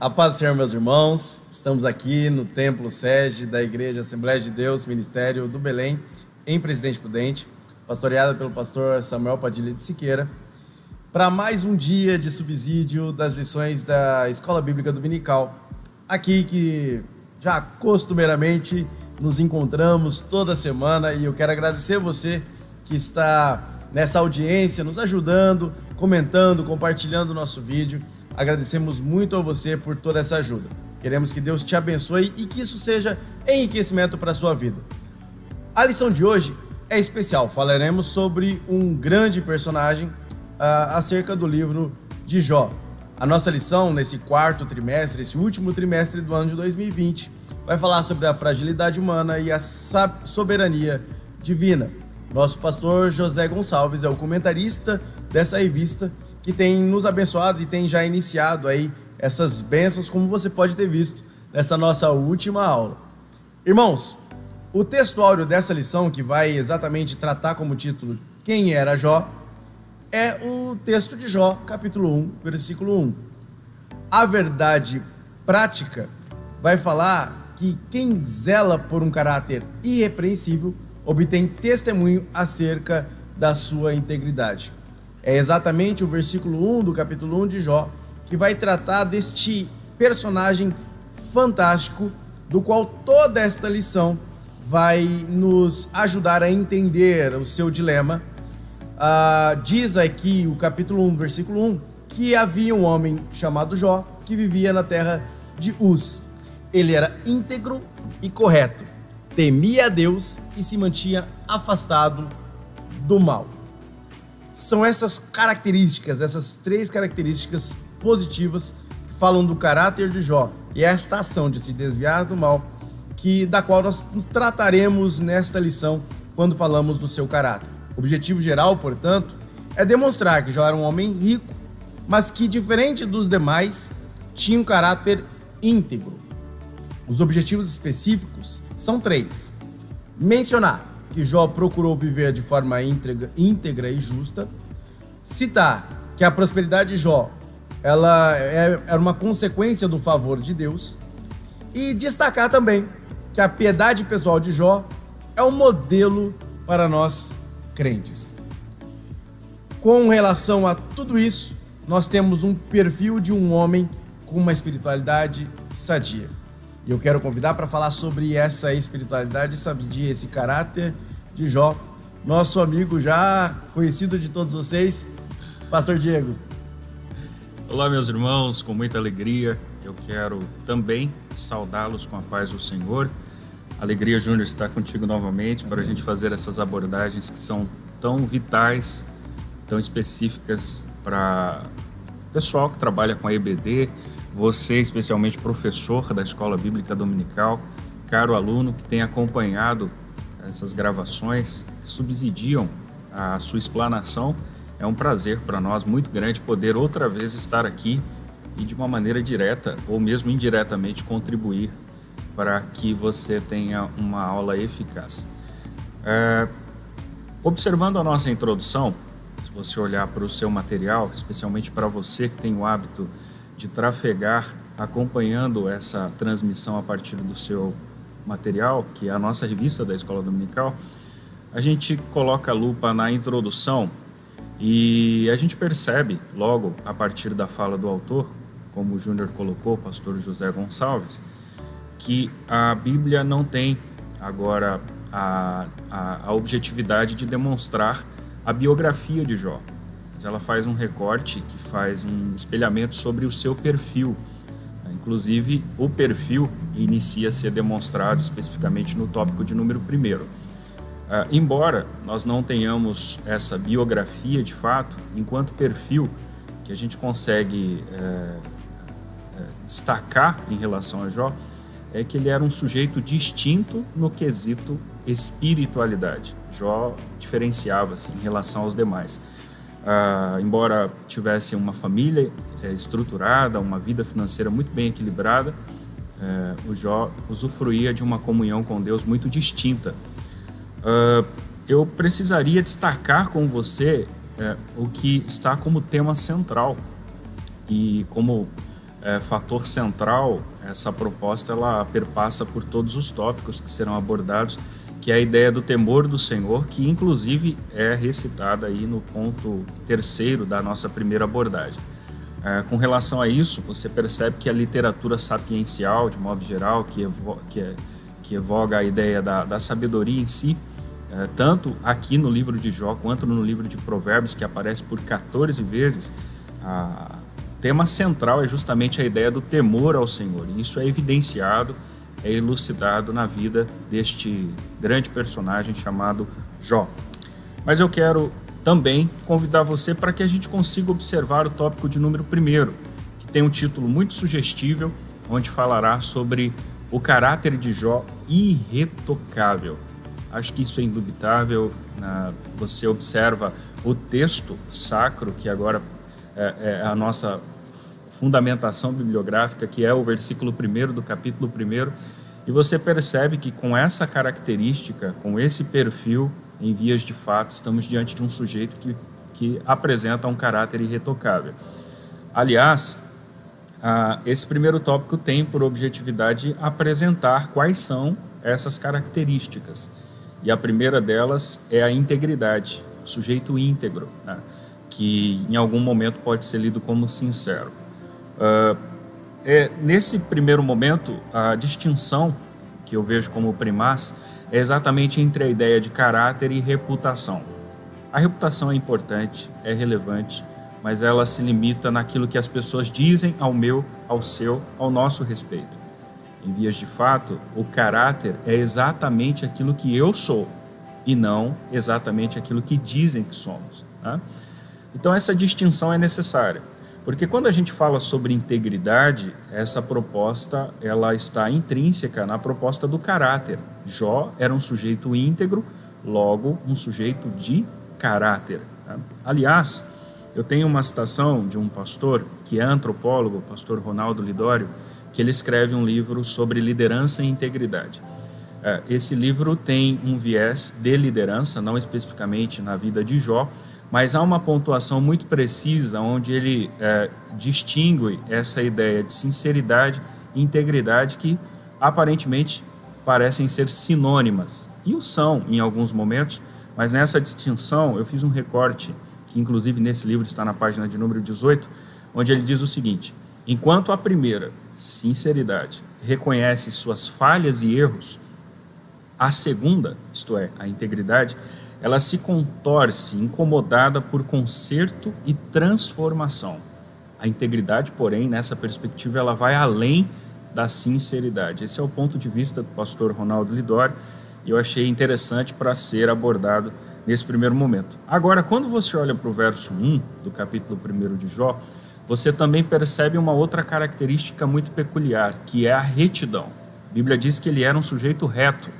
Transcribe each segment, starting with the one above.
A paz do Senhor, meus irmãos. Estamos aqui no templo sede da Igreja Assembleia de Deus, Ministério do Belém, em Presidente Prudente, pastoreada pelo pastor Samuel Padilha de Siqueira, para mais um dia de subsídio das lições da Escola Bíblica Dominical. Aqui que já costumeiramente nos encontramos toda semana, e eu quero agradecer você que está nessa audiência, nos ajudando, comentando, compartilhando o nosso vídeo. Agradecemos muito a você por toda essa ajuda. Queremos que Deus te abençoe e que isso seja enriquecimento para a sua vida. A lição de hoje é especial. Falaremos sobre um grande personagem acerca do livro de Jó. A nossa lição nesse quarto trimestre, esse último trimestre do ano de 2020, vai falar sobre a fragilidade humana e a soberania divina. Nosso pastor José Gonçalves é o comentarista dessa revista, que tem nos abençoado e tem já iniciado aí essas bênçãos, como você pode ter visto nessa nossa última aula. Irmãos, o textuário dessa lição, que vai exatamente tratar como título Quem era Jó, é o texto de Jó, capítulo 1, versículo 1. A verdade prática vai falar que quem zela por um caráter irrepreensível obtém testemunho acerca da sua integridade. É exatamente o versículo 1 do capítulo 1 de Jó que vai tratar deste personagem fantástico, do qual toda esta lição vai nos ajudar a entender o seu dilema. Diz aqui o capítulo 1, versículo 1, que havia um homem chamado Jó que vivia na terra de Uz. Ele era íntegro e correto, temia a Deus e se mantinha afastado do mal. São essas características, essas três características positivas que falam do caráter de Jó, e esta ação de se desviar do mal, da qual nós trataremos nesta lição quando falamos do seu caráter. O objetivo geral, portanto, é demonstrar que Jó era um homem rico, mas que, diferente dos demais, tinha um caráter íntegro. Os objetivos específicos são três: mencionar que Jó procurou viver de forma íntegra e justa, citar que a prosperidade de Jó era uma consequência do favor de Deus, e destacar também que a piedade pessoal de Jó é um modelo para nós crentes. Com relação a tudo isso, nós temos um perfil de um homem com uma espiritualidade sadia. E eu quero convidar para falar sobre essa espiritualidade sadia, esse caráter de Jó, nosso amigo já conhecido de todos vocês, Pastor Diego. Olá, meus irmãos, com muita alegria eu quero também saudá-los com a paz do Senhor. Alegria, Júnior, estar contigo novamente para a gente fazer essas abordagens que são tão vitais, tão específicas para o pessoal que trabalha com a EBD, você, especialmente professor da Escola Bíblica Dominical, caro aluno que tem acompanhado essas gravações que subsidiam a sua explanação. É um prazer para nós muito grande poder outra vez estar aqui e de uma maneira direta ou mesmo indiretamente contribuir para que você tenha uma aula eficaz. Observando a nossa introdução, se você olhar para o seu material, especialmente para você que tem o hábito de trafegar acompanhando essa transmissão a partir do seu material, que é a nossa revista da Escola Dominical, a gente coloca a lupa na introdução e a gente percebe logo a partir da fala do autor, como o Júnior colocou, o pastor José Gonçalves, que a Bíblia não tem agora a objetividade de demonstrar a biografia de Jó, mas ela faz um recorte que faz um espelhamento sobre o seu perfil. Inclusive, o perfil inicia a ser demonstrado especificamente no tópico de número 1. Embora nós não tenhamos essa biografia de fato, enquanto perfil que a gente consegue destacar em relação a Jó, é que ele era um sujeito distinto no quesito espiritualidade. Jó diferenciava-se em relação aos demais. Embora tivesse uma família estruturada, uma vida financeira muito bem equilibrada, o Jó usufruía de uma comunhão com Deus muito distinta. Eu precisaria destacar com você o que está como tema central e como fator central, essa proposta ela perpassa por todos os tópicos que serão abordados, que é a ideia do temor do Senhor, que inclusive é recitada aí no ponto 3º da nossa primeira abordagem. Com relação a isso, você percebe que a literatura sapiencial, de modo geral, que evoga a ideia da sabedoria em si, tanto aqui no livro de Jó quanto no livro de Provérbios, que aparece por 14 vezes, o tema central é justamente a ideia do temor ao Senhor. E isso é evidenciado, é elucidado na vida deste grande personagem chamado Jó. Mas eu quero também convidar você para que a gente consiga observar o tópico de número 1º, que tem um título muito sugestível, onde falará sobre o caráter de Jó irretocável. Acho que isso é indubitável. Você observa o texto sacro, que agora é a nossa fundamentação bibliográfica, que é o versículo 1º do capítulo 1º, e você percebe que com essa característica, com esse perfil, em vias de fato, estamos diante de um sujeito que apresenta um caráter irretocável. Aliás, esse primeiro tópico tem por objetividade apresentar quais são essas características. E a primeira delas é a integridade, o sujeito íntegro, né? Que em algum momento pode ser lido como sincero. Nesse primeiro momento, a distinção que eu vejo como primaz é exatamente entre a ideia de caráter e reputação. A reputação é importante, é relevante, mas ela se limita naquilo que as pessoas dizem ao meu, ao seu, ao nosso respeito. Em vias de fato, o caráter é exatamente aquilo que eu sou e não exatamente aquilo que dizem que somos, né? Então essa distinção é necessária, porque quando a gente fala sobre integridade, essa proposta ela está intrínseca na proposta do caráter. Jó era um sujeito íntegro, logo um sujeito de caráter, né? Aliás, eu tenho uma citação de um pastor que é antropólogo, o pastor Ronaldo Lidório, que ele escreve um livro sobre liderança e integridade. Esse livro tem um viés de liderança, não especificamente na vida de Jó, mas há uma pontuação muito precisa onde ele distingue essa ideia de sinceridade e integridade que aparentemente parecem ser sinônimas, e o são em alguns momentos, mas nessa distinção eu fiz um recorte, que inclusive nesse livro está na página de número 18, onde ele diz o seguinte: enquanto a primeira, sinceridade, reconhece suas falhas e erros, a segunda, isto é, a integridade, ela se contorce, incomodada por conserto e transformação. A integridade, porém, nessa perspectiva, ela vai além da sinceridade. Esse é o ponto de vista do pastor Ronaldo Lidório, e eu achei interessante para ser abordado nesse primeiro momento. Agora, quando você olha para o verso 1 do capítulo 1 de Jó, você também percebe uma outra característica muito peculiar, que é a retidão. A Bíblia diz que ele era um sujeito reto.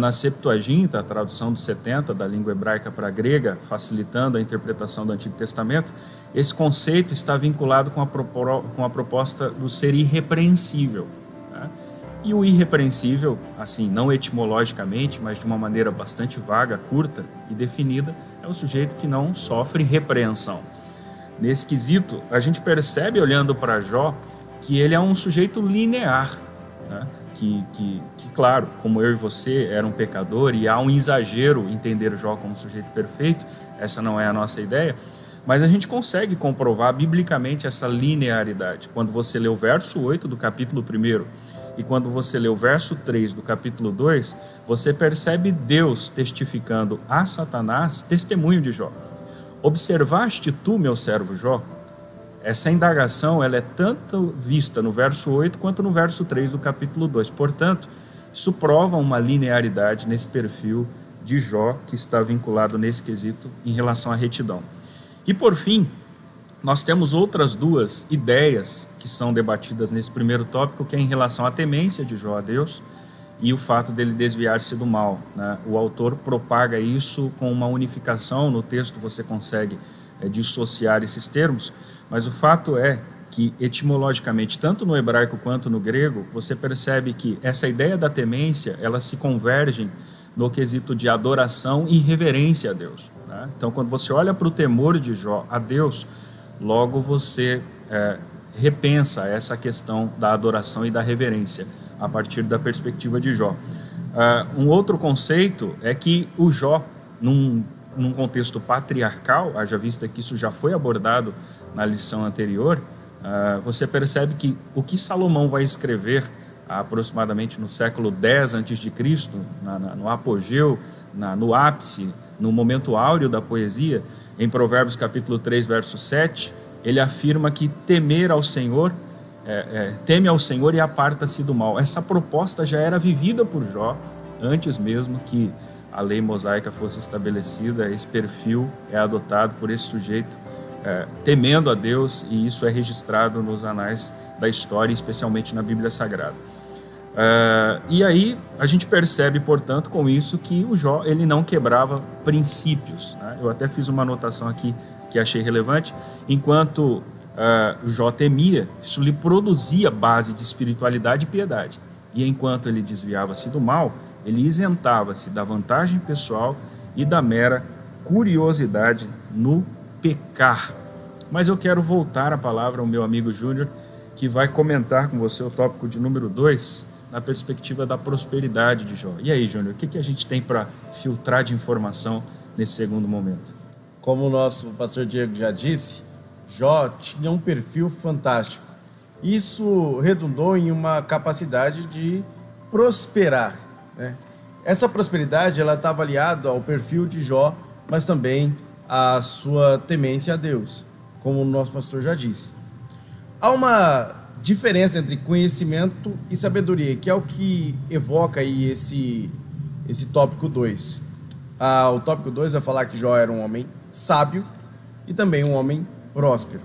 Na Septuaginta, a tradução dos 70 da língua hebraica para a grega, facilitando a interpretação do Antigo Testamento, esse conceito está vinculado com a proposta do ser irrepreensível, né? E o irrepreensível, assim, não etimologicamente, mas de uma maneira bastante vaga, curta e definida, é o sujeito que não sofre repreensão. Nesse quesito, a gente percebe, olhando para Jó, que ele é um sujeito linear, né? Que, claro, como eu e você era um pecador, e há um exagero entender Jó como um sujeito perfeito, essa não é a nossa ideia, mas a gente consegue comprovar biblicamente essa linearidade. Quando você lê o verso 8 do capítulo 1 e quando você lê o verso 3 do capítulo 2, você percebe Deus testificando a Satanás testemunho de Jó. Observaste tu, meu servo Jó? Essa indagação ela é tanto vista no verso 8 quanto no verso 3 do capítulo 2. Portanto, isso prova uma linearidade nesse perfil de Jó que está vinculado nesse quesito em relação à retidão. E por fim, nós temos outras duas ideias que são debatidas nesse primeiro tópico, que é em relação à temência de Jó a Deus e o fato dele desviar-se do mal, né? O autor propaga isso com uma unificação, no texto você consegue dissociar esses termos, mas o fato é que etimologicamente, tanto no hebraico quanto no grego, você percebe que essa ideia da temência, elas se convergem no quesito de adoração e reverência a Deus, né? Então, quando você olha para o temor de Jó a Deus, logo você repensa essa questão da adoração e da reverência a partir da perspectiva de Jó. Um outro conceito é que o Jó, num contexto patriarcal, haja vista que isso já foi abordado na lição anterior, você percebe que o que Salomão vai escrever aproximadamente no século X a.C., no apogeu, no ápice, no momento áureo da poesia, em Provérbios capítulo 3, verso 7, ele afirma que teme ao Senhor e aparta-se do mal. Essa proposta já era vivida por Jó antes mesmo que a lei mosaica fosse estabelecida. Esse perfil é adotado por esse sujeito temendo a Deus, e isso é registrado nos anais da história, especialmente na Bíblia Sagrada. E aí a gente percebe, portanto, com isso, que o Jó ele não quebrava princípios, né? Eu até fiz uma anotação aqui que achei relevante. Enquanto Jó temia, isso lhe produzia base de espiritualidade e piedade. E enquanto ele desviava-se do mal, ele isentava-se da vantagem pessoal e da mera curiosidade no pecar. Mas eu quero voltar a palavra ao meu amigo Júnior, que vai comentar com você o tópico de número 2, na perspectiva da prosperidade de Jó. E aí, Júnior, o que a gente tem para filtrar de informação nesse segundo momento? Como o nosso pastor Diego já disse, Jó tinha um perfil fantástico. Isso redundou em uma capacidade de prosperar, né? Essa prosperidade ela estava aliada ao perfil de Jó, mas também à sua temência a Deus, como o nosso pastor já disse. Há uma diferença entre conhecimento e sabedoria, que é o que evoca aí esse tópico 2. O tópico 2 vai falar que Jó era um homem sábio e também um homem próspero.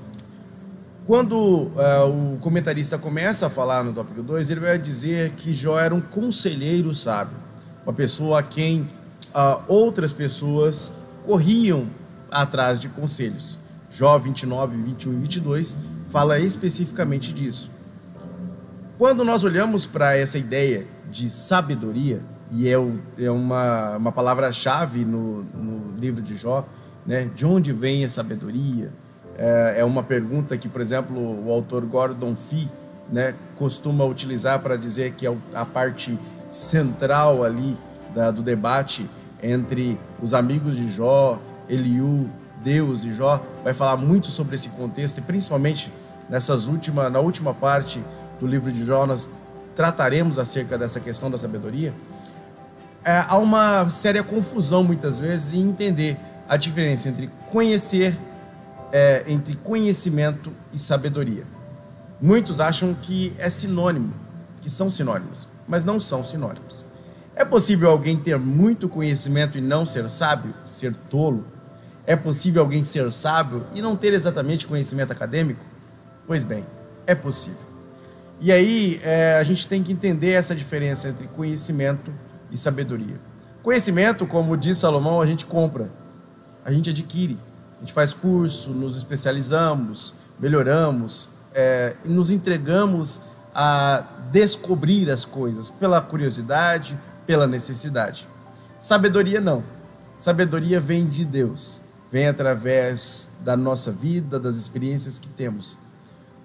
Quando o comentarista começa a falar no tópico 2, ele vai dizer que Jó era um conselheiro sábio, uma pessoa a quem outras pessoas corriam atrás de conselhos. Jó 29, 21 e 22 fala especificamente disso. Quando nós olhamos para essa ideia de sabedoria, e é uma palavra-chave no livro de Jó, né? De onde vem a sabedoria? É uma pergunta que, por exemplo, o autor Gordon Fee, né, costuma utilizar para dizer que é a parte central ali do debate entre os amigos de Jó, Eliú, Deus e Jó. Vai falar muito sobre esse contexto, e principalmente na última parte do livro de Jó nós trataremos acerca dessa questão da sabedoria. Há uma séria confusão muitas vezes em entender a diferença entre entre conhecimento e sabedoria. Muitos acham que é sinônimo, que são sinônimos, mas não são sinônimos. É possível alguém ter muito conhecimento e não ser sábio, ser tolo? É possível alguém ser sábio e não ter exatamente conhecimento acadêmico? Pois bem, é possível. E aí a gente tem que entender essa diferença entre conhecimento e sabedoria. Conhecimento, como diz Salomão, a gente compra, a gente adquire, a gente faz curso, nos especializamos, melhoramos, e nos entregamos a descobrir as coisas pela curiosidade, pela necessidade. Sabedoria não. Sabedoria vem de Deus, vem através da nossa vida, das experiências que temos.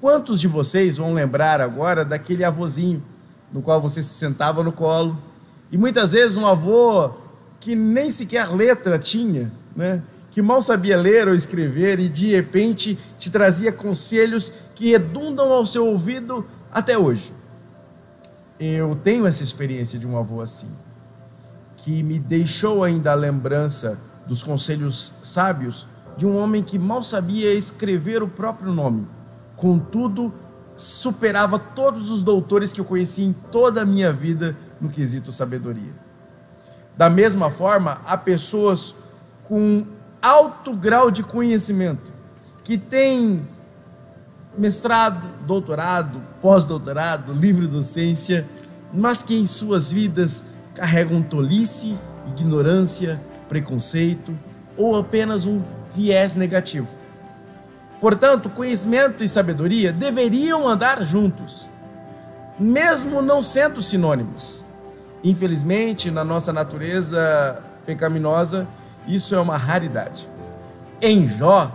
Quantos de vocês vão lembrar agora daquele avôzinho no qual você se sentava no colo, e muitas vezes um avô que nem sequer letra tinha, né? Que mal sabia ler ou escrever, e de repente te trazia conselhos que redundam ao seu ouvido até hoje. Eu tenho essa experiência de um avô assim, que me deixou ainda a lembrança dos conselhos sábios de um homem que mal sabia escrever o próprio nome, contudo superava todos os doutores que eu conheci em toda a minha vida no quesito sabedoria. Da mesma forma, há pessoas com alto grau de conhecimento, que têm mestrado, doutorado, pós-doutorado, livre docência, mas que em suas vidas carregam tolice, ignorância, preconceito ou apenas um viés negativo. Portanto, conhecimento e sabedoria deveriam andar juntos, mesmo não sendo sinônimos. Infelizmente, na nossa natureza pecaminosa, isso é uma raridade. Em Jó,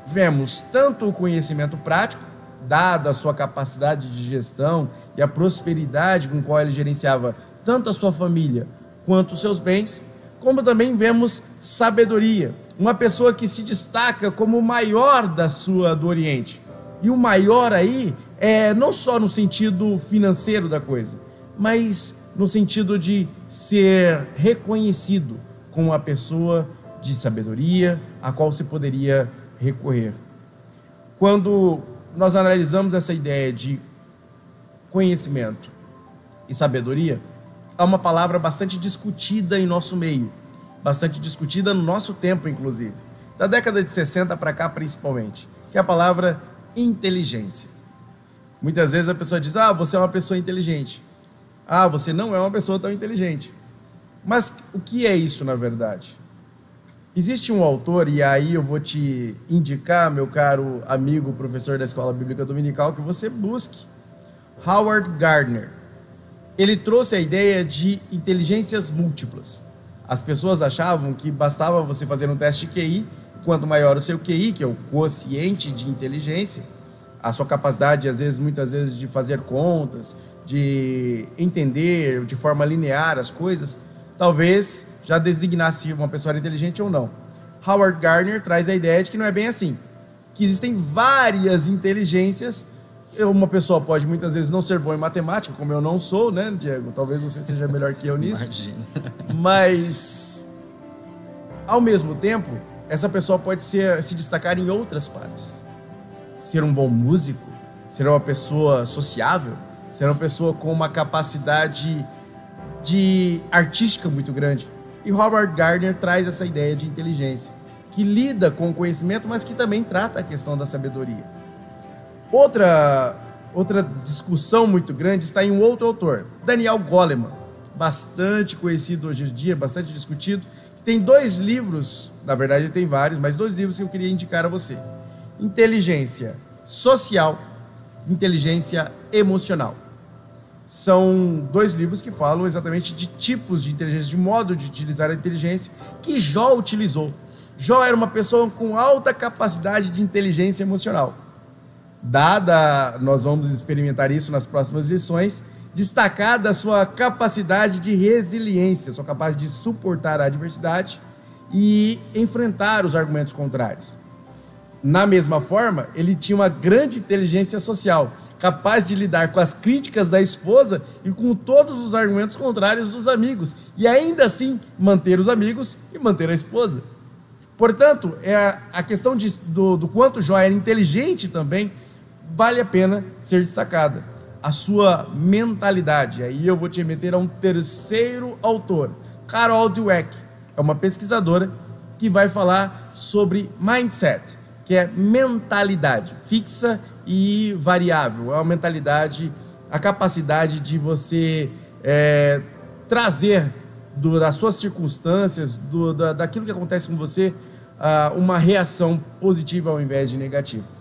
vemos tanto o conhecimento prático dada a sua capacidade de gestão e a prosperidade com a qual ele gerenciava tanto a sua família quanto os seus bens, como também vemos sabedoria, uma pessoa que se destaca como o maior do Oriente. E o maior aí é não só no sentido financeiro da coisa, mas no sentido de ser reconhecido como uma pessoa de sabedoria a qual se poderia recorrer. Quando nós analisamos essa ideia de conhecimento e sabedoria, há uma palavra bastante discutida em nosso meio, bastante discutida no nosso tempo, inclusive, da década de 60 para cá principalmente, que é a palavra inteligência. Muitas vezes a pessoa diz: você é uma pessoa inteligente. Você não é uma pessoa tão inteligente. Mas o que é isso na verdade? Existe um autor, e aí eu vou te indicar, meu caro amigo, professor da Escola Bíblica Dominical, que você busque, Howard Gardner. Ele trouxe a ideia de inteligências múltiplas. As pessoas achavam que bastava você fazer um teste de QI, quanto maior o seu QI, que é o quociente de inteligência, a sua capacidade, muitas vezes, de fazer contas, de entender de forma linear as coisas, talvez já designasse uma pessoa inteligente ou não. Howard Gardner traz a ideia de que não é bem assim, que existem várias inteligências. Uma pessoa pode muitas vezes não ser boa em matemática, como eu não sou, né, Diego? Talvez você seja melhor que eu nisso. Imagina. Mas, ao mesmo tempo, essa pessoa pode se destacar em outras partes. Ser um bom músico, ser uma pessoa sociável, ser uma pessoa com uma capacidade artística muito grande. E Howard Gardner traz essa ideia de inteligência, que lida com o conhecimento, mas que também trata a questão da sabedoria. Outra discussão muito grande está em um outro autor, Daniel Goleman, bastante conhecido hoje em dia, bastante discutido, que tem 2 livros, na verdade tem vários, mas 2 livros que eu queria indicar a você: Inteligência Social, Inteligência Emocional. São 2 livros que falam exatamente de tipos de inteligência, de modo de utilizar a inteligência que Jó utilizou. Jó era uma pessoa com alta capacidade de inteligência emocional. Nós vamos experimentar isso nas próximas lições, destacada a sua capacidade de resiliência, sua capacidade de suportar a adversidade e enfrentar os argumentos contrários. Na mesma forma, ele tinha uma grande inteligência social, capaz de lidar com as críticas da esposa e com todos os argumentos contrários dos amigos, e ainda assim manter os amigos e manter a esposa. Portanto, a questão do quanto Jó era inteligente também vale a pena ser destacada. A sua mentalidade. Aí eu vou te remeter a um terceiro autor, Carol Dweck, é uma pesquisadora que vai falar sobre mindset, que é mentalidade fixa e variável. É uma mentalidade, a capacidade de você trazer das suas circunstâncias, daquilo que acontece com você, uma reação positiva ao invés de negativa.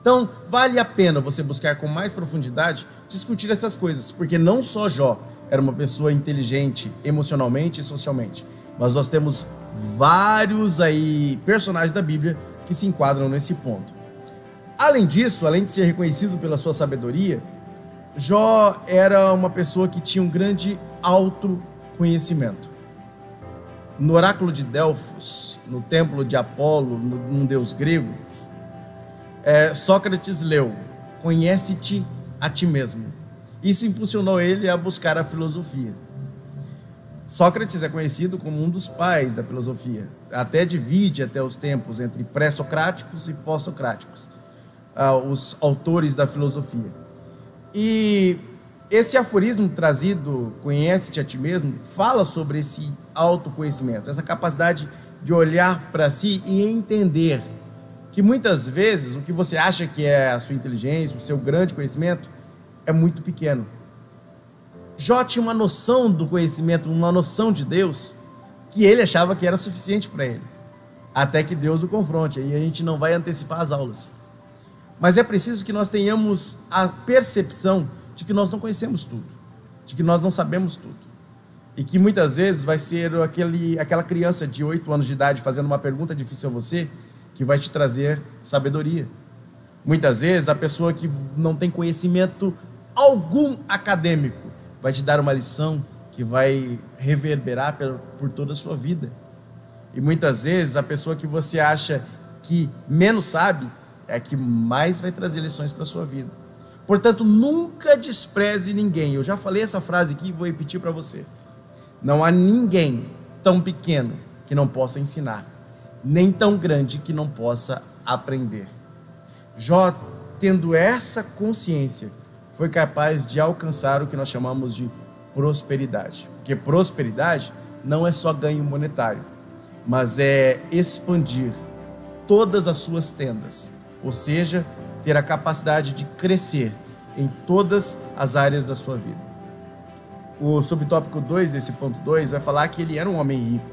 Então, vale a pena você buscar com mais profundidade discutir essas coisas, porque não só Jó era uma pessoa inteligente emocionalmente e socialmente, mas nós temos vários personagens da Bíblia que se enquadram nesse ponto. Além disso, além de ser reconhecido pela sua sabedoria, Jó era uma pessoa que tinha um grande autoconhecimento. No oráculo de Delfos, no templo de Apolo, num deus grego, Sócrates leu: conhece-te a ti mesmo. Isso impulsionou ele a buscar a filosofia. Sócrates é conhecido como um dos pais da filosofia. Até divide os tempos entre pré-socráticos e pós-socráticos, os autores da filosofia. E esse aforismo trazido, conhece-te a ti mesmo, fala sobre esse autoconhecimento, essa capacidade de olhar para si e entender que muitas vezes o que você acha que é a sua inteligência, o seu grande conhecimento, é muito pequeno. Jó tinha uma noção do conhecimento, uma noção de Deus, que ele achava que era suficiente para ele, até que Deus o confronte. Aí a gente não vai antecipar as aulas. Mas é preciso que nós tenhamos a percepção de que nós não conhecemos tudo, de que nós não sabemos tudo. E que muitas vezes vai ser aquela criança de 8 anos de idade fazendo uma pergunta difícil a você, que vai te trazer sabedoria. Muitas vezes a pessoa que não tem conhecimento algum acadêmico vai te dar uma lição que vai reverberar por toda a sua vida. E muitas vezes a pessoa que você acha que menos sabe é a que mais vai trazer lições para a sua vida. Portanto, nunca despreze ninguém. Eu já falei essa frase aqui e vou repetir para você. Não há ninguém tão pequeno que não possa ensinar, nem tão grande que não possa aprender. Jó, tendo essa consciência, foi capaz de alcançar o que nós chamamos de prosperidade. Porque prosperidade não é só ganho monetário, mas é expandir todas as suas tendas, ou seja, ter a capacidade de crescer em todas as áreas da sua vida. O subtópico 2 desse ponto 2 vai falar que ele era um homem rico.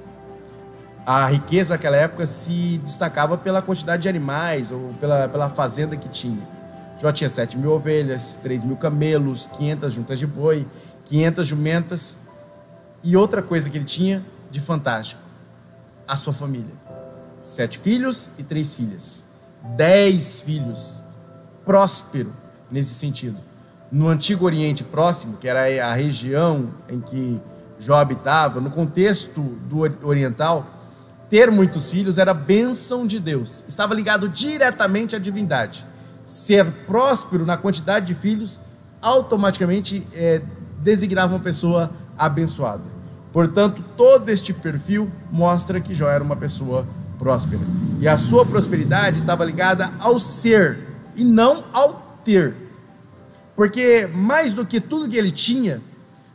A riqueza naquela época se destacava pela quantidade de animais ou pela fazenda que tinha. Jó tinha 7.000 ovelhas, 3.000 camelos, 500 juntas de boi, 500 jumentas. E outra coisa que ele tinha de fantástico, a sua família. 7 filhos e 3 filhas. 10 filhos. Próspero nesse sentido. No Antigo Oriente Próximo, que era a região em que Jó habitava, no contexto do oriental, ter muitos filhos era bênção de Deus. Estava ligado diretamente à divindade. Ser próspero na quantidade de filhos automaticamente designava uma pessoa abençoada. Portanto, todo este perfil mostra que Jó era uma pessoa próspera. E a sua prosperidade estava ligada ao ser e não ao ter. Porque mais do que tudo que ele tinha,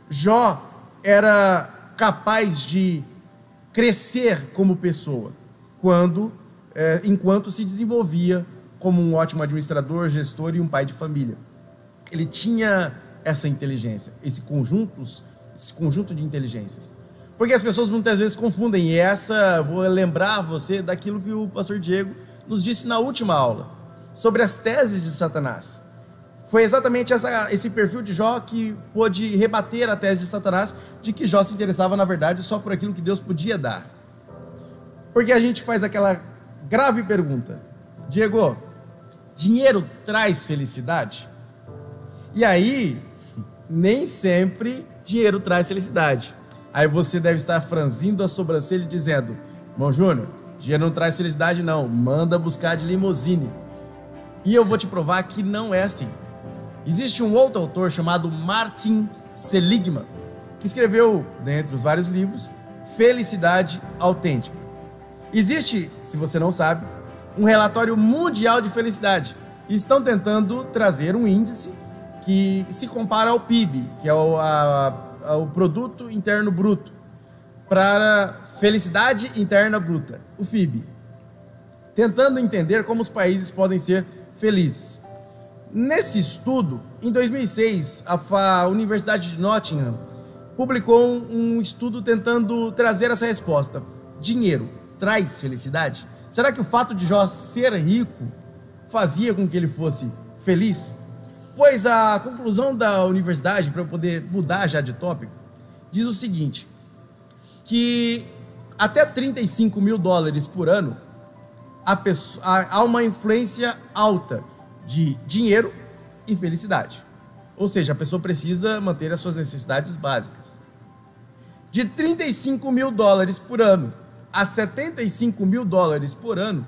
Jó era capaz de crescer como pessoa, enquanto se desenvolvia como um ótimo administrador, gestor e um pai de família. Ele tinha essa inteligência, esse conjunto de inteligências. Porque as pessoas muitas vezes confundem, e vou lembrar você daquilo que o pastor Diego nos disse na última aula, sobre as teses de Satanás. Foi exatamente esse perfil de Jó que pôde rebater a tese de Satanás de que Jó se interessava, na verdade, só por aquilo que Deus podia dar. Porque a gente faz aquela grave pergunta: Diego, dinheiro traz felicidade? E aí, nem sempre dinheiro traz felicidade. Aí você deve estar franzindo a sobrancelha e dizendo: irmão Júnior, dinheiro não traz felicidade não, manda buscar de limusine. E eu vou te provar que não é assim. Existe um outro autor chamado Martin Seligman, que escreveu, dentre os vários livros, Felicidade Autêntica. Existe, se você não sabe, um relatório mundial de felicidade. E estão tentando trazer um índice que se compara ao PIB, que é o Produto Interno Bruto, para Felicidade Interna Bruta, o FIB. Tentando entender como os países podem ser felizes. Nesse estudo, em 2006, a Universidade de Nottingham publicou um estudo tentando trazer essa resposta. Dinheiro traz felicidade? Será que o fato de Jó ser rico fazia com que ele fosse feliz? Pois a conclusão da universidade, para eu poder mudar já de tópico, diz o seguinte, que até $35.000 por ano, há uma influência alta de dinheiro e felicidade. Ou seja, a pessoa precisa manter as suas necessidades básicas. De $35.000 por ano a $75.000 por ano,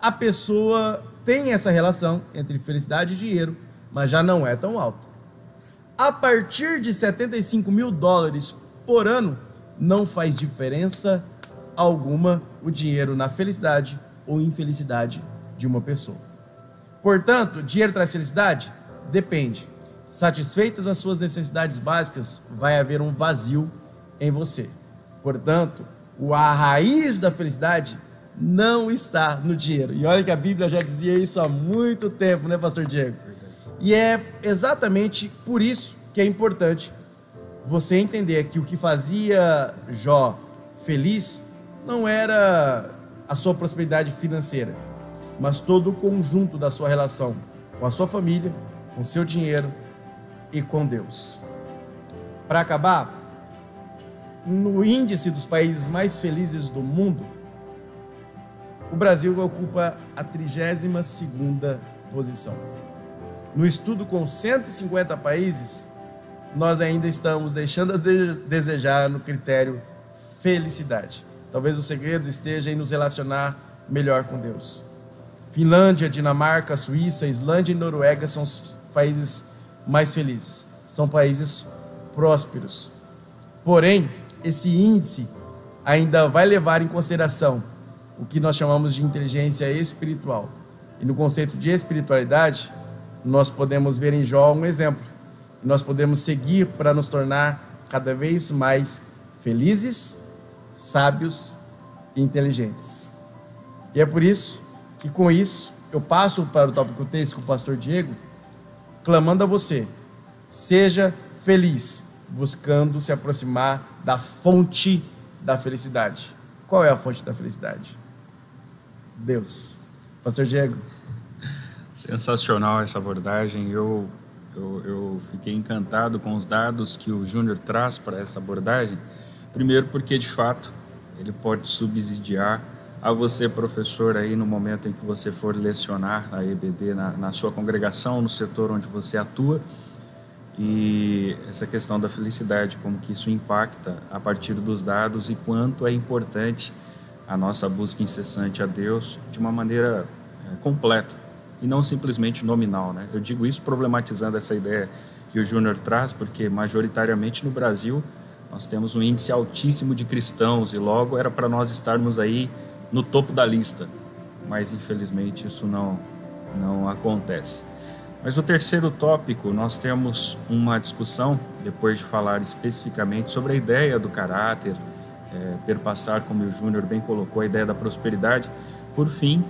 a pessoa tem essa relação entre felicidade e dinheiro, mas já não é tão alta. A partir de $75.000 por ano, não faz diferença alguma o dinheiro na felicidade ou infelicidade de uma pessoa. Portanto, dinheiro traz felicidade? Depende. Satisfeitas as suas necessidades básicas, vai haver um vazio em você. Portanto, a raiz da felicidade não está no dinheiro. E olha que a Bíblia já dizia isso há muito tempo, né, pastor Diego? E é exatamente por isso que é importante você entender que o que fazia Jó feliz não era a sua prosperidade financeira, mas todo o conjunto da sua relação com a sua família, com o seu dinheiro e com Deus. Para acabar, no índice dos países mais felizes do mundo, o Brasil ocupa a 32ª posição. No estudo com 150 países, nós ainda estamos deixando a desejar no critério felicidade. Talvez o segredo esteja em nos relacionar melhor com Deus. Finlândia, Dinamarca, Suíça, Islândia e Noruega são os países mais felizes. São países prósperos. Porém, esse índice ainda vai levar em consideração o que nós chamamos de inteligência espiritual. E no conceito de espiritualidade, nós podemos ver em Jó um exemplo. Nós podemos seguir para nos tornar cada vez mais felizes, sábios e inteligentes. E é por isso que com isso eu passo para o tópico texto com o pastor Diego, clamando a você, seja feliz, buscando se aproximar da fonte da felicidade. Qual é a fonte da felicidade? Deus. Pastor Diego. Sensacional essa abordagem. Eu fiquei encantado com os dados que o Júnior traz para essa abordagem. Primeiro porque, de fato, ele pode subsidiar a você, professor, aí no momento em que você for lecionar a EBD na sua congregação, no setor onde você atua, e essa questão da felicidade, como que isso impacta a partir dos dados e quanto é importante a nossa busca incessante a Deus de uma maneira completa e não simplesmente nominal, né? Eu digo isso problematizando essa ideia que o Júnior traz, porque majoritariamente no Brasil nós temos um índice altíssimo de cristãos e logo era para nós estarmos aí no topo da lista, mas infelizmente isso não acontece. Mas o terceiro tópico, nós temos uma discussão, depois de falar especificamente sobre a ideia do caráter, perpassar, como o Júnior bem colocou, a ideia da prosperidade. Por fim,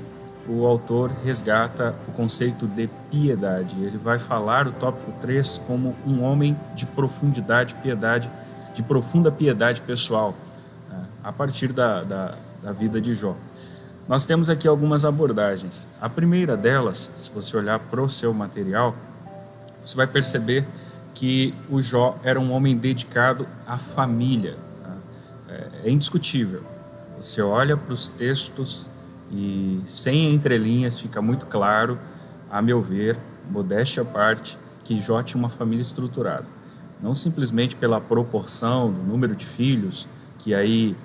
o autor resgata o conceito de piedade. Ele vai falar o tópico 3 como um homem de profundidade, piedade, de profunda piedade pessoal, a partir da vida de Jó. Nós temos aqui algumas abordagens. A primeira delas, se você olhar para o seu material, você vai perceber que o Jó era um homem dedicado à família. É indiscutível. Você olha para os textos e, sem entrelinhas, fica muito claro, a meu ver, modéstia à parte, que Jó tinha uma família estruturada. Não simplesmente pela proporção do número de filhos, que aí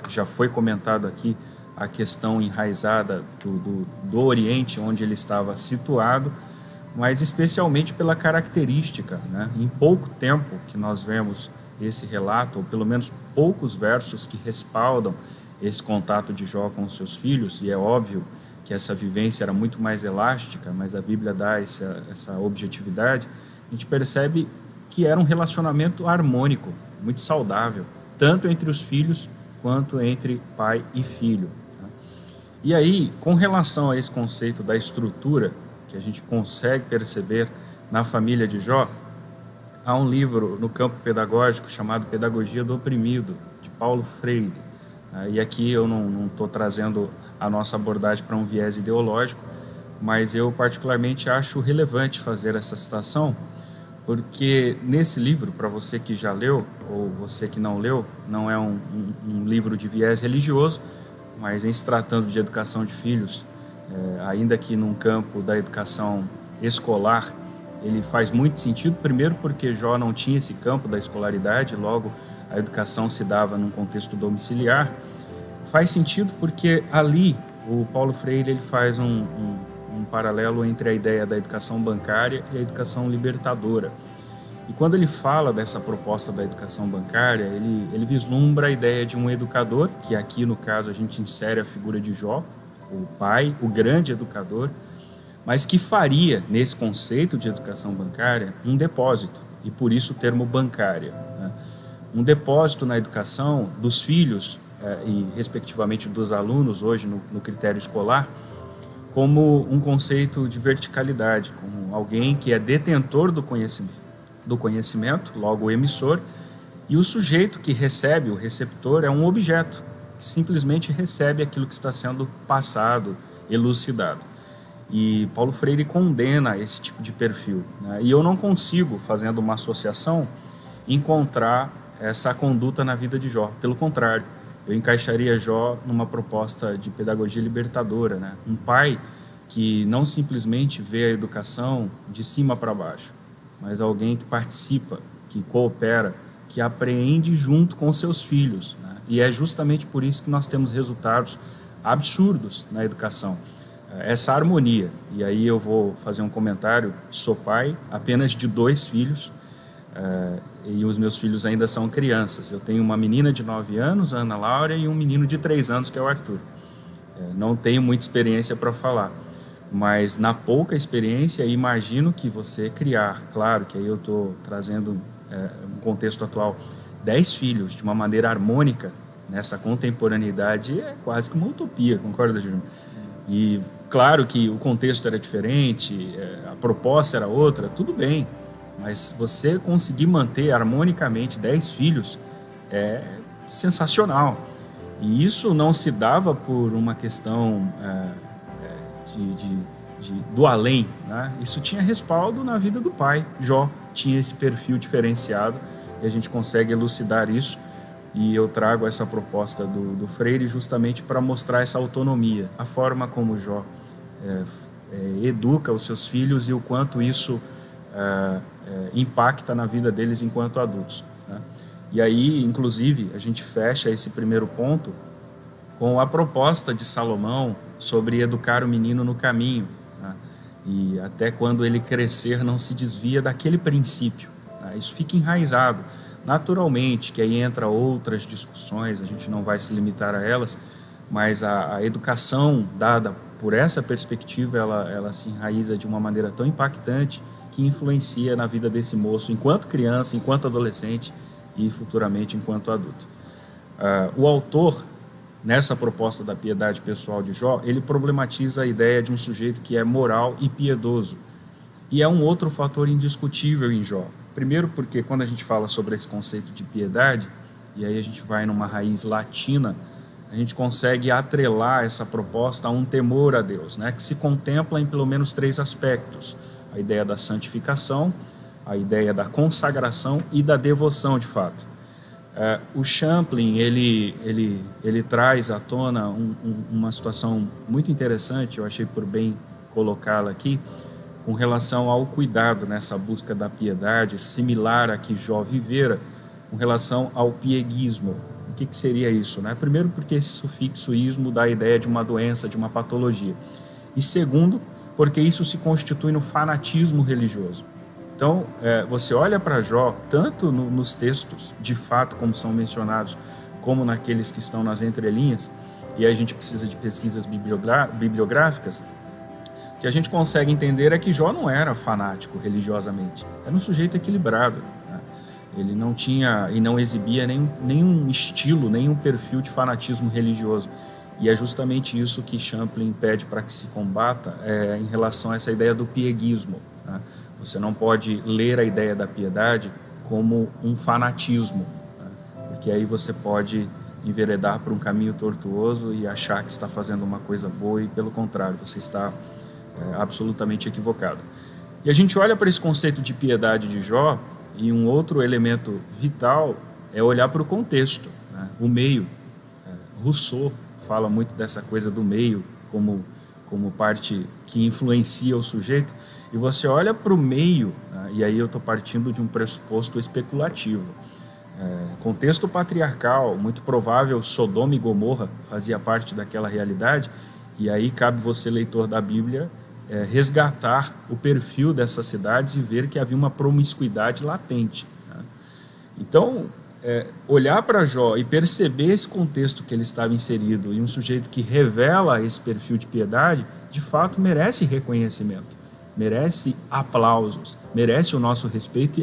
já foi comentado aqui, a questão enraizada do Oriente, onde ele estava situado, mas especialmente pela característica, né? Em pouco tempo que nós vemos esse relato, ou pelo menos poucos versos que respaldam esse contato de Jó com os seus filhos, e é óbvio que essa vivência era muito mais elástica, mas a Bíblia dá essa objetividade, a gente percebe que era um relacionamento harmônico, muito saudável, tanto entre os filhos quanto entre pai e filho. E aí, com relação a esse conceito da estrutura, que a gente consegue perceber na família de Jó, há um livro no campo pedagógico chamado Pedagogia do Oprimido, de Paulo Freire. E aqui eu não estou trazendo a nossa abordagem para um viés ideológico, mas eu particularmente acho relevante fazer essa citação, porque nesse livro, para você que já leu, ou você que não leu, não é um livro de viés religioso, mas em se tratando de educação de filhos, ainda que num campo da educação escolar, ele faz muito sentido, primeiro porque Jó não tinha esse campo da escolaridade, logo a educação se dava num contexto domiciliar. Faz sentido porque ali o Paulo Freire ele faz um paralelo entre a ideia da educação bancária e a educação libertadora. E quando ele fala dessa proposta da educação bancária, ele vislumbra a ideia de um educador, que aqui no caso a gente insere a figura de Jó, o pai, o grande educador, mas que faria, nesse conceito de educação bancária, um depósito, e por isso o termo bancária, né? Um depósito na educação dos filhos e, respectivamente, dos alunos, hoje no critério escolar, como um conceito de verticalidade, como alguém que é detentor do conhecimento, logo o emissor, e o sujeito que recebe, o receptor, é um objeto, que simplesmente recebe aquilo que está sendo passado, elucidado. E Paulo Freire condena esse tipo de perfil, né? E eu não consigo, fazendo uma associação, encontrar essa conduta na vida de Jó. Pelo contrário, eu encaixaria Jó numa proposta de pedagogia libertadora, né? Um pai que não simplesmente vê a educação de cima para baixo, mas alguém que participa, que coopera, que apreende junto com seus filhos, né? E é justamente por isso que nós temos resultados absurdos na educação. Essa harmonia. E aí eu vou fazer um comentário. Sou pai apenas de 2 filhos, e os meus filhos ainda são crianças. Eu tenho uma menina de 9 anos, a Ana Laura, e um menino de 3 anos, que é o Arthur. Não tenho muita experiência para falar, mas na pouca experiência, imagino que você criar, claro que aí eu estou trazendo um contexto atual, 10 filhos de uma maneira harmônica, nessa contemporaneidade, é quase que uma utopia, concorda, Júnior? E claro que o contexto era diferente, a proposta era outra, tudo bem, mas você conseguir manter harmonicamente 10 filhos é sensacional. E isso não se dava por uma questão do além, né? Isso tinha respaldo na vida do pai. Jó tinha esse perfil diferenciado e a gente consegue elucidar isso. E eu trago essa proposta do Freire justamente para mostrar essa autonomia, a forma como Jó educa os seus filhos e o quanto isso impacta na vida deles enquanto adultos, né? E aí, inclusive, a gente fecha esse primeiro ponto com a proposta de Salomão sobre educar o menino no caminho, né? E até quando ele crescer não se desvia daquele princípio, né? Isso fica enraizado. Naturalmente, que aí entra outras discussões, a gente não vai se limitar a elas, mas a educação dada por essa perspectiva, ela se enraiza de uma maneira tão impactante que influencia na vida desse moço enquanto criança, enquanto adolescente e futuramente enquanto adulto. O autor, nessa proposta da piedade pessoal de Jó, ele problematiza a ideia de um sujeito que é moral e piedoso. E é um outro fator indiscutível em Jó. Primeiro porque quando a gente fala sobre esse conceito de piedade, e aí a gente vai numa raiz latina, a gente consegue atrelar essa proposta a um temor a Deus, né, que se contempla em pelo menos 3 aspectos: a ideia da santificação, a ideia da consagração e da devoção de fato. O Champlin, ele traz à tona uma situação muito interessante, eu achei por bem colocá-la aqui, com relação ao cuidado nessa busca da piedade, similar a que Jó vivera, com relação ao pieguismo. O que seria isso, né? Primeiro, porque esse sufixo ismo dá a ideia de uma doença, de uma patologia. E segundo, porque isso se constitui no fanatismo religioso. Então, você olha para Jó, tanto nos textos, de fato, como são mencionados, como naqueles que estão nas entrelinhas, e aí a gente precisa de pesquisas bibliográficas, que a gente consegue entender é que Jó não era fanático religiosamente, era um sujeito equilibrado, né? Ele não tinha e não exibia nenhum estilo, nenhum perfil de fanatismo religioso. E é justamente isso que Champlin pede para que se combata em relação a essa ideia do pieguismo, né? Você não pode ler a ideia da piedade como um fanatismo, né? Porque aí você pode enveredar por um caminho tortuoso e achar que está fazendo uma coisa boa e, pelo contrário, você está absolutamente equivocado. E a gente olha para esse conceito de piedade de Jó e um outro elemento vital é olhar para o contexto, né? O meio. Rousseau fala muito dessa coisa do meio como parte que influencia o sujeito, e você olha para o meio, né? E aí eu estou partindo de um pressuposto especulativo. Contexto patriarcal, muito provável Sodoma e Gomorra fazia parte daquela realidade, e aí cabe você, leitor da Bíblia, resgatar o perfil dessas cidades e ver que havia uma promiscuidade latente, né? Então, olhar para Jó e perceber esse contexto que ele estava inserido e um sujeito que revela esse perfil de piedade, de fato merece reconhecimento, merece aplausos, merece o nosso respeito,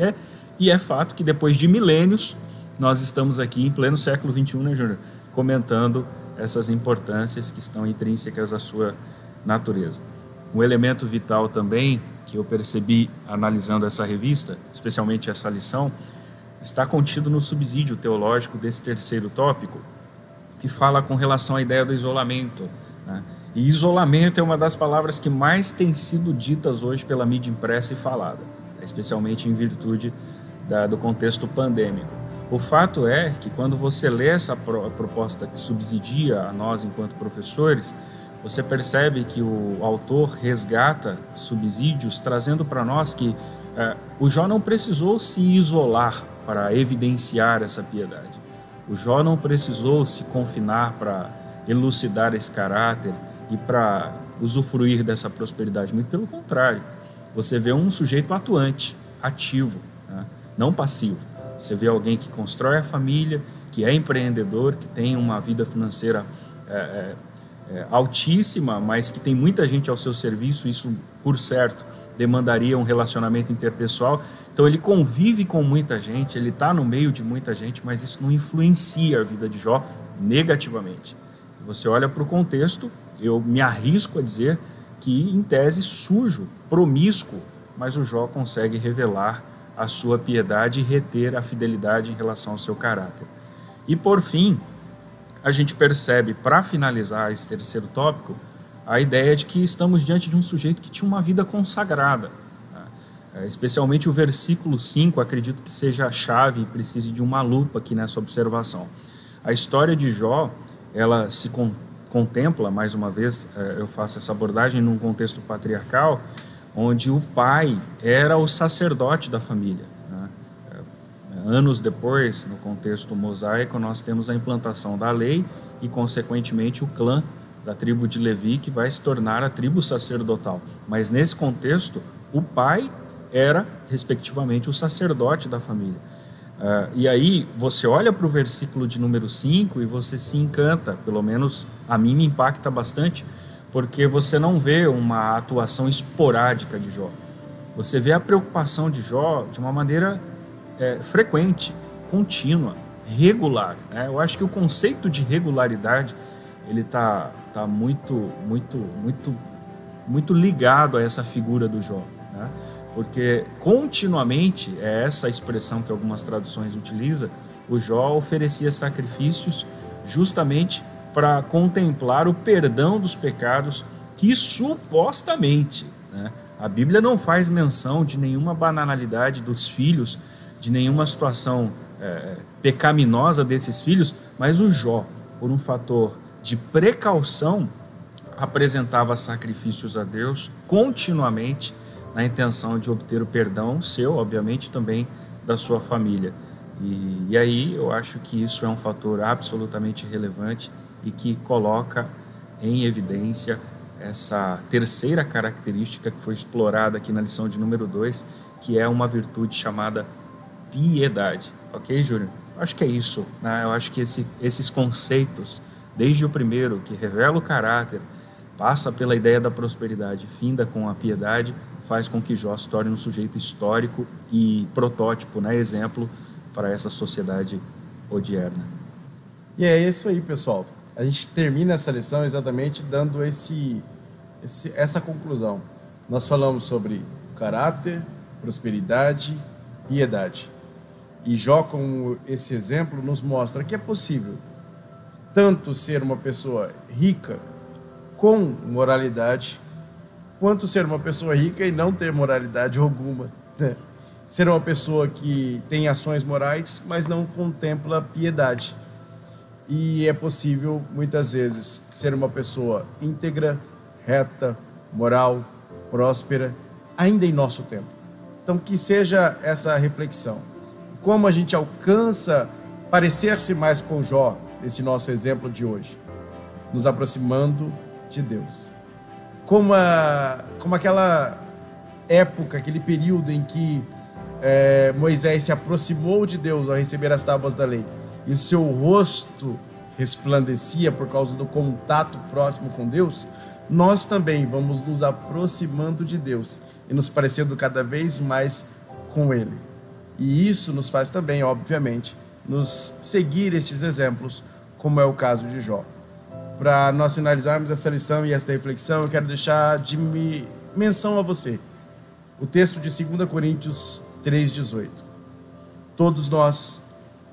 e é fato que depois de milênios nós estamos aqui em pleno século XXI, né, Júnior, comentando essas importâncias que estão intrínsecas à sua natureza. Um elemento vital também que eu percebi analisando essa revista, especialmente essa lição, está contido no subsídio teológico desse terceiro tópico, que fala com relação à ideia do isolamento, né? E isolamento é uma das palavras que mais tem sido ditas hoje pela mídia impressa e falada, especialmente em virtude do contexto pandêmico. O fato é que quando você lê essa proposta que subsidia a nós enquanto professores, você percebe que o autor resgata subsídios, trazendo para nós que o Jó não precisou se isolar para evidenciar essa piedade. O Jó não precisou se confinar para elucidar esse caráter e para usufruir dessa prosperidade. Muito pelo contrário, você vê um sujeito atuante, ativo, né? Não passivo. Você vê alguém que constrói a família, que é empreendedor, que tem uma vida financeira altíssima, mas que tem muita gente ao seu serviço. Isso, por certo, demandaria um relacionamento interpessoal. Então ele convive com muita gente, ele está no meio de muita gente, mas isso não influencia a vida de Jó negativamente. Você olha para o contexto, eu me arrisco a dizer que, em tese, sujo, promíscuo, mas o Jó consegue revelar a sua piedade e reter a fidelidade em relação ao seu caráter. E, por fim, a gente percebe, para finalizar esse terceiro tópico, a ideia de que estamos diante de um sujeito que tinha uma vida consagrada. Especialmente o versículo 5, acredito que seja a chave e precise de uma lupa aqui nessa observação. A história de Jó, ela se contempla, mais uma vez, eu faço essa abordagem num contexto patriarcal, onde o pai era o sacerdote da família, né? Anos depois, no contexto mosaico, nós temos a implantação da lei e, consequentemente, o clã da tribo de Levi, que vai se tornar a tribo sacerdotal. Mas, nesse contexto, o pai era, respectivamente, o sacerdote da família. E aí, você olha para o versículo de número 5 e você se encanta, pelo menos a mim me impacta bastante, porque você não vê uma atuação esporádica de Jó. Você vê a preocupação de Jó de uma maneira frequente, contínua, regular, né? Eu acho que o conceito de regularidade ele tá muito ligado a essa figura do Jó, né? Porque continuamente, é essa a expressão que algumas traduções utilizam, o Jó oferecia sacrifícios justamente para contemplar o perdão dos pecados que supostamente, né, a Bíblia não faz menção de nenhuma banalidade dos filhos, de nenhuma situação pecaminosa desses filhos, mas o Jó, por um fator de precaução, apresentava sacrifícios a Deus continuamente na intenção de obter o perdão seu, obviamente também da sua família. E aí eu acho que isso é um fator absolutamente relevante e que coloca em evidência essa terceira característica que foi explorada aqui na lição de número 2, que é uma virtude chamada piedade. Ok, Júnior? Acho que é isso, né? Eu acho que esses conceitos, desde o primeiro, que revela o caráter, passa pela ideia da prosperidade, finda com a piedade, faz com que Jó se torne um sujeito histórico e protótipo, né? Exemplo para essa sociedade odierna. E é isso aí, pessoal. A gente termina essa lição exatamente dando essa conclusão. Nós falamos sobre caráter, prosperidade, piedade. E Jó, como esse exemplo, nos mostra que é possível tanto ser uma pessoa rica com moralidade, quanto ser uma pessoa rica e não ter moralidade alguma, né? Ser uma pessoa que tem ações morais, mas não contempla piedade. E é possível, muitas vezes, ser uma pessoa íntegra, reta, moral, próspera, ainda em nosso tempo. Então, que seja essa reflexão. Como a gente alcança parecer-se mais com Jó, esse nosso exemplo de hoje? Nos aproximando de Deus. Como aquela época, aquele período em que Moisés se aproximou de Deus ao receber as tábuas da lei, e o seu rosto resplandecia por causa do contato próximo com Deus, nós também vamos nos aproximando de Deus e nos parecendo cada vez mais com Ele. E isso nos faz também, obviamente, nos seguir estes exemplos, como é o caso de Jó. Para nós finalizarmos essa lição e esta reflexão, eu quero deixar de menção a você o texto de 2 Coríntios 3,18. Todos nós,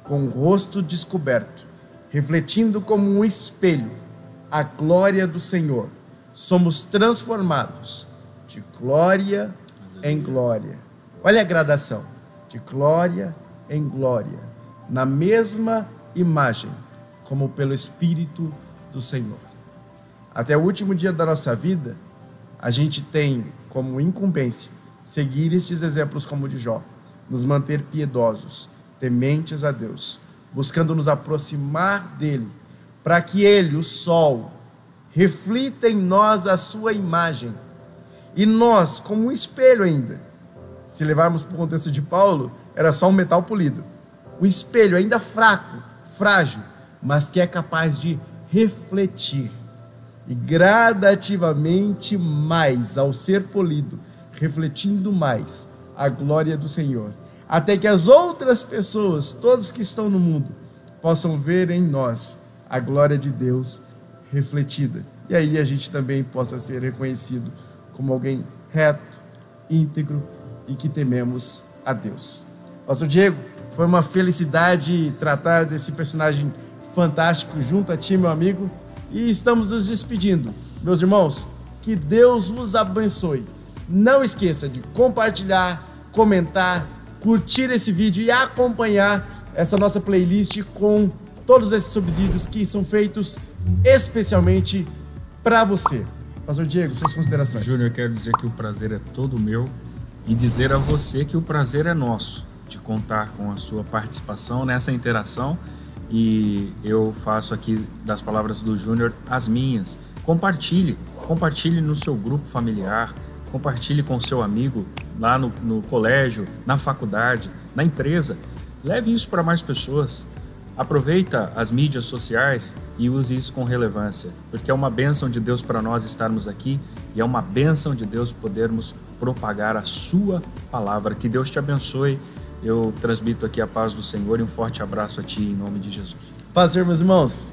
com o rosto descoberto, refletindo como um espelho a glória do Senhor, somos transformados de glória em glória. Olha a gradação, de glória em glória, na mesma imagem, como pelo Espírito do Senhor. até o último dia da nossa vida, a gente tem como incumbência seguir estes exemplos como o de Jó, nos manter piedosos, tementes a Deus, buscando nos aproximar dele, para que ele, o sol, reflita em nós a sua imagem. E nós, como um espelho ainda, se levarmos para o contexto de Paulo, era só um metal polido. Um espelho ainda fraco, frágil, mas que é capaz de refletir. E gradativamente mais, ao ser polido, refletindo mais a glória do Senhor, até que as outras pessoas, todos que estão no mundo, possam ver em nós a glória de Deus refletida. E aí a gente também possa ser reconhecido como alguém reto, íntegro e que tememos a Deus. Pastor Diego, foi uma felicidade tratar desse personagem fantástico junto a ti, meu amigo, e estamos nos despedindo. Meus irmãos, que Deus os abençoe. Não esqueça de compartilhar, comentar, curtir esse vídeo e acompanhar essa nossa playlist com todos esses subsídios que são feitos especialmente para você. Pastor Diego, suas considerações. Júnior, quero dizer que o prazer é todo meu e dizer a você que o prazer é nosso de contar com a sua participação nessa interação, e eu faço aqui das palavras do Júnior as minhas. Compartilhe no seu grupo familiar, compartilhe com seu amigo lá no colégio, na faculdade, na empresa. Leve isso para mais pessoas. Aproveita as mídias sociais e use isso com relevância, porque é uma bênção de Deus para nós estarmos aqui e é uma bênção de Deus podermos propagar a sua palavra. Que Deus te abençoe. Eu transmito aqui a paz do Senhor e um forte abraço a ti em nome de Jesus. Paz, meus irmãos.